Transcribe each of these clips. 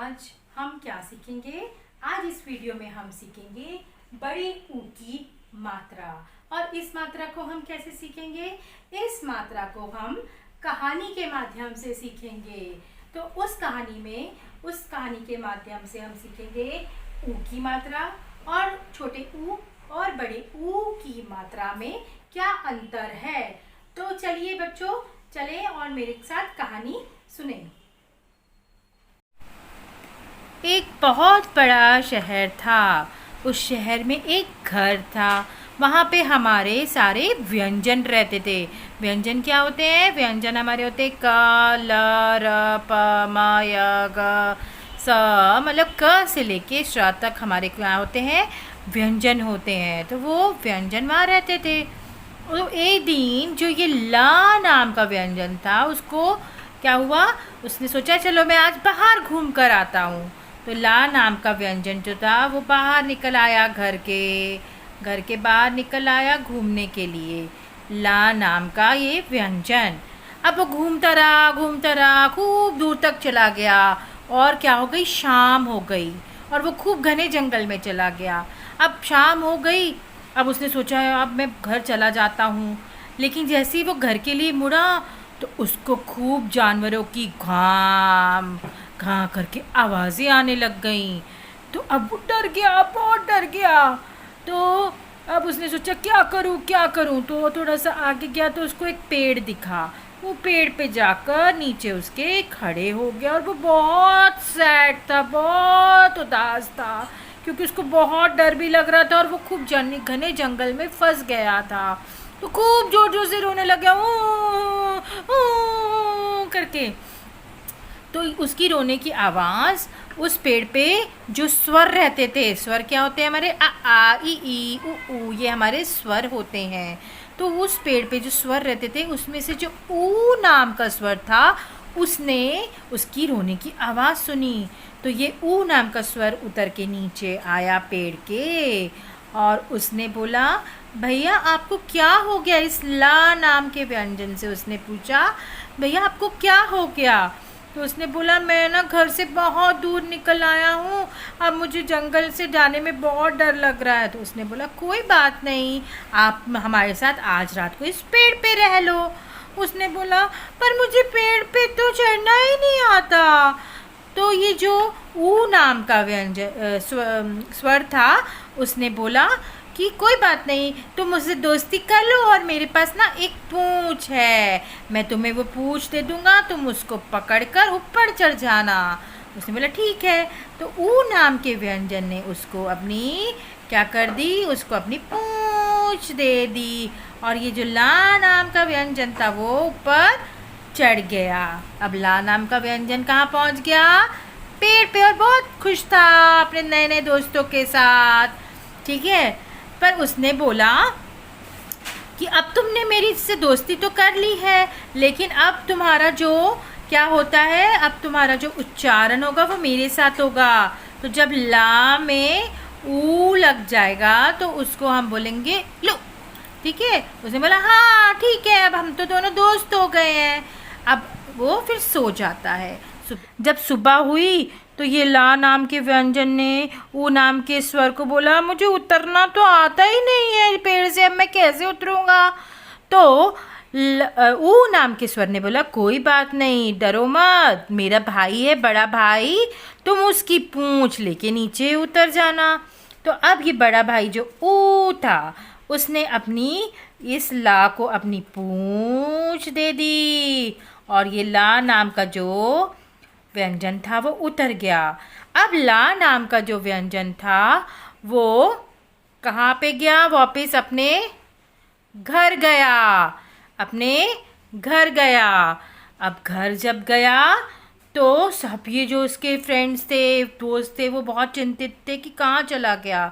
आज हम क्या सीखेंगे? आज इस वीडियो में हम सीखेंगे बड़े ऊ की मात्रा। और इस मात्रा को हम कैसे सीखेंगे? इस मात्रा को हम कहानी के माध्यम से सीखेंगे। तो उस कहानी के माध्यम से हम सीखेंगे ऊ की मात्रा और छोटे ऊ और बड़े ऊ की मात्रा में क्या अंतर है। तो चलिए बच्चों, चलें और मेरे साथ कहानी सुनें। एक बहुत बड़ा शहर था। उस शहर में एक घर था। वहाँ पे हमारे सारे व्यंजन रहते थे। व्यंजन क्या होते हैं? व्यंजन हमारे होते हैं क, ल, र, प, म, य, ग, स, मतलब क से लेके श तक हमारे क्या होते हैं? व्यंजन होते हैं। तो वो व्यंजन वहाँ रहते थे। तो एक दिन जो ये ला नाम का व्यंजन था, उसको क्या हुआ? उसने सोचा चलो मैं आज बाहर घूम कर आता हूँ। तो ला नाम का व्यंजन जो था वो बाहर निकल आया, घर के बाहर निकल आया घूमने के लिए। ला नाम का ये व्यंजन अब वो घूमता रहा, खूब दूर तक चला गया। और क्या हो गई? शाम हो गई और वो खूब घने जंगल में चला गया। अब शाम हो गई। अब उसने सोचा अब मैं घर चला जाता हूँ। लेकिन जैसे ही वो घर के लिए मुड़ा तो उसको खूब जानवरों की घाम घां करके आवाज़ें आने लग गईं। तो अब वो डर गया, बहुत डर गया। तो अब उसने सोचा क्या करूं। तो वो थोड़ा सा आगे गया तो उसको एक पेड़ दिखा। वो पेड़ पे जाकर नीचे उसके खड़े हो गया और वो बहुत सैड था, बहुत उदास था, क्योंकि उसको बहुत डर भी लग रहा था और वो खूब घने जंगल में फंस गया था। तो खूब जोर जोर से रोने लग गया, ऊ करके। तो उसकी रोने की आवाज़ उस पेड़ पे जो स्वर रहते थे, स्वर क्या होते हैं हमारे? आ ई ऊ, ये हमारे स्वर होते हैं। तो उस पेड़ पे जो स्वर रहते थे उसमें से जो ऊ नाम का स्वर था, उसने उसकी रोने की आवाज़ सुनी। तो ये ऊ नाम का स्वर उतर के नीचे आया पेड़ के और उसने बोला भैया आपको क्या हो गया? इस ला नाम के व्यंजन से उसने पूछा भैया आपको क्या हो गया? तो उसने बोला मैं ना घर से बहुत दूर निकल आया हूँ, अब मुझे जंगल से जाने में बहुत डर लग रहा है। तो उसने बोला कोई बात नहीं, आप हमारे साथ आज रात को इस पेड़ पे रह लो। उसने बोला पर मुझे पेड़ पे तो चढ़ना ही नहीं आता। तो ये जो ऊ नाम का व्यंजन स्वर था, उसने बोला कि कोई बात नहीं, तुम मुझसे दोस्ती कर लो और मेरे पास ना एक पूंछ है, मैं तुम्हें वो पूंछ दे दूंगा, तुम उसको पकड़कर ऊपर चढ़ जाना। उसने बोला ठीक है। तो ऊ नाम के व्यंजन ने उसको अपनी क्या कर दी? उसको अपनी पूंछ दे दी और ये जो ला नाम का व्यंजन था वो ऊपर चढ़ गया। अब ला नाम का व्यंजन कहाँ पहुँच गया? पेड़ पे, और बहुत खुश था अपने नए नए दोस्तों के साथ। ठीक है, पर उसने बोला कि अब तुमने मेरी से दोस्ती तो कर ली है, लेकिन अब तुम्हारा जो क्या होता है, अब तुम्हारा जो उच्चारण होगा वो मेरे साथ होगा। तो जब ला में ऊ लग जाएगा तो उसको हम बोलेंगे लो। ठीक है? उसने बोला हाँ ठीक है, अब हम तो दोनों दोस्त हो गए हैं। अब वो फिर सो जाता है। जब सुबह हुई तो ये ला नाम के व्यंजन ने ऊ नाम के स्वर को बोला मुझे उतरना तो आता ही नहीं है पेड़ से, अब मैं कैसे उतरूंगा? तो ऊ नाम के स्वर ने बोला कोई बात नहीं, डरो मत, मेरा भाई है बड़ा भाई, तुम उसकी पूंछ लेके नीचे उतर जाना। तो अब ये बड़ा भाई जो ऊ था उसने अपनी इस ला को अपनी पूंछ दे दी और ये ला नाम का जो व्यंजन था वो उतर गया। अब ला नाम का जो व्यंजन था वो कहाँ पे गया? वापस अपने घर गया, अपने घर गया। अब घर जब गया तो सब ये जो उसके फ्रेंड्स थे, दोस्त थे, वो बहुत चिंतित थे कि कहाँ चला गया।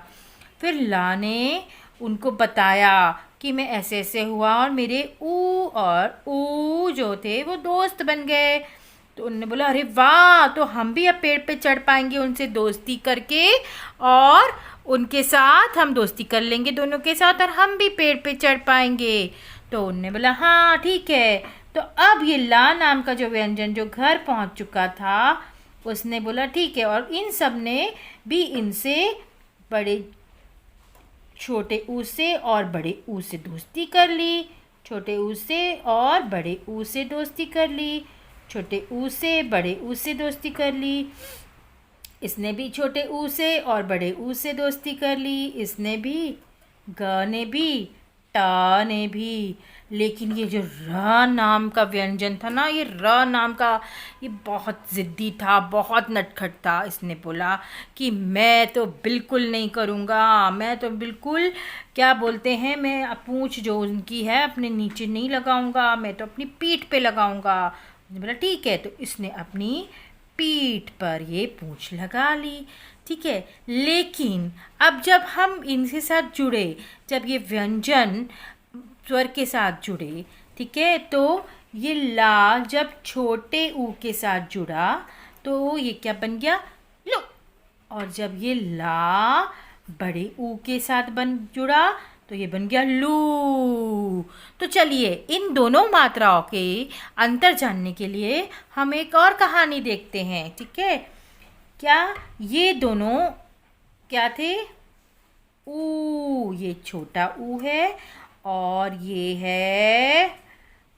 फिर ला ने उनको बताया कि मैं ऐसे ऐसे हुआ और मेरे ऊ और ऊ जो थे वो दोस्त बन गए। तो उन्होंने बोला अरे वाह, तो हम भी अब पेड़ पे चढ़ पाएंगे उनसे दोस्ती करके, और उनके साथ हम दोस्ती कर लेंगे दोनों के साथ और हम भी पेड़ पे चढ़ पाएंगे। तो उन्होंने बोला हाँ ठीक है। तो अब ये ला नाम का जो व्यंजन जो घर पहुंच चुका था उसने बोला ठीक है, और इन सब ने भी इनसे बड़े छोटे ऊ से और बड़े ऊ से दोस्ती कर ली। छोटे ऊ से और बड़े ऊ से दोस्ती कर ली। छोटे ऊ से बड़े ऊ से दोस्ती कर ली। इसने भी छोटे ऊ से और बड़े ऊ से दोस्ती कर ली। इसने भी, ग ने भी, ट ने भी। लेकिन ये जो र नाम का व्यंजन था ना, ये र नाम का, ये बहुत ज़िद्दी था, बहुत नटखट था। इसने बोला कि मैं तो बिल्कुल नहीं करूँगा, मैं तो बिल्कुल, क्या बोलते हैं, मैं पूंछ जो उनकी है अपने नीचे नहीं लगाऊंगा, मैं तो अपनी पीठ पे लगाऊंगा। उसने बोला ठीक है, तो इसने अपनी पीठ पर ये पूंछ लगा ली। ठीक है, लेकिन अब जब हम इनके साथ जुड़े, जब ये व्यंजन स्वर के साथ जुड़े, ठीक है, तो ये ला जब छोटे ऊ के साथ जुड़ा तो ये क्या बन गया, लो। और जब ये ला बड़े ऊ के साथ जुड़ा तो ये बन गया लू। तो चलिए इन दोनों मात्राओं के अंतर जानने के लिए हम एक और कहानी देखते हैं। ठीक है, क्या ये दोनों क्या थे, ऊ, ये छोटा ऊ है और ये है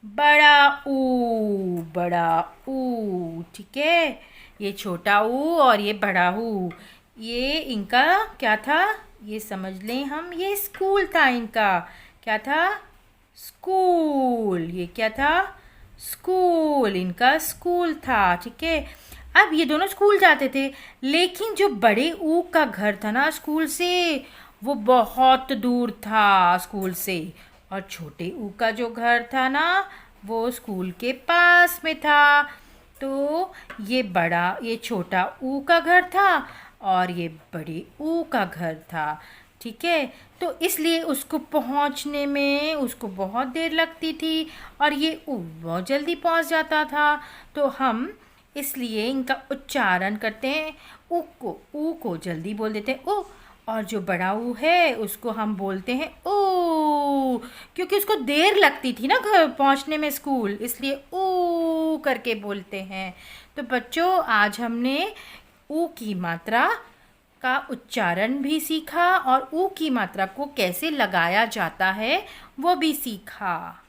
बड़ा ऊ, बड़ा ऊ। ठीक है, ये छोटा ऊ और ये बड़ा ऊ, ये इनका क्या था, ये समझ लें हम, ये स्कूल था इनका। क्या था, स्कूल। ये क्या था, स्कूल, इनका स्कूल था। ठीक है, अब ये दोनों स्कूल जाते थे, लेकिन जो बड़े ऊ का घर था ना स्कूल से, वो बहुत दूर था स्कूल से। और छोटे ऊ का जो घर था ना, वो स्कूल के पास में था। तो ये छोटा ऊ का घर था और ये बड़े ऊ का घर था। ठीक है, तो इसलिए उसको पहुंचने में उसको बहुत देर लगती थी और ये ऊ बहुत जल्दी पहुंच जाता था। तो हम इसलिए इनका उच्चारण करते हैं, ऊ को जल्दी बोल देते हैं ऊ, और जो बड़ा ऊ है उसको हम बोलते हैं ऊ, क्योंकि उसको देर लगती थी ना घर पहुंचने में स्कूल, इसलिए ऊ करके बोलते हैं। तो बच्चों, आज हमने ऊ की मात्रा का उच्चारण भी सीखा और ऊ की मात्रा को कैसे लगाया जाता है वो भी सीखा।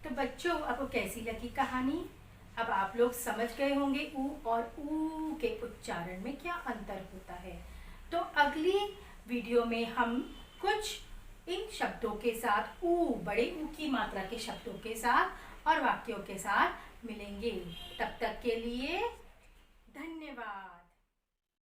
तो बच्चों, आपको कैसी लगी कहानी? अब आप लोग समझ गए होंगे ऊ और ऊ के उच्चारण में क्या अंतर होता है। तो अगली वीडियो में हम कुछ इन शब्दों के साथ, ऊ, बड़े ऊ की मात्रा के शब्दों के साथ और वाक्यों के साथ मिलेंगे। तब तक के लिए धन्यवाद।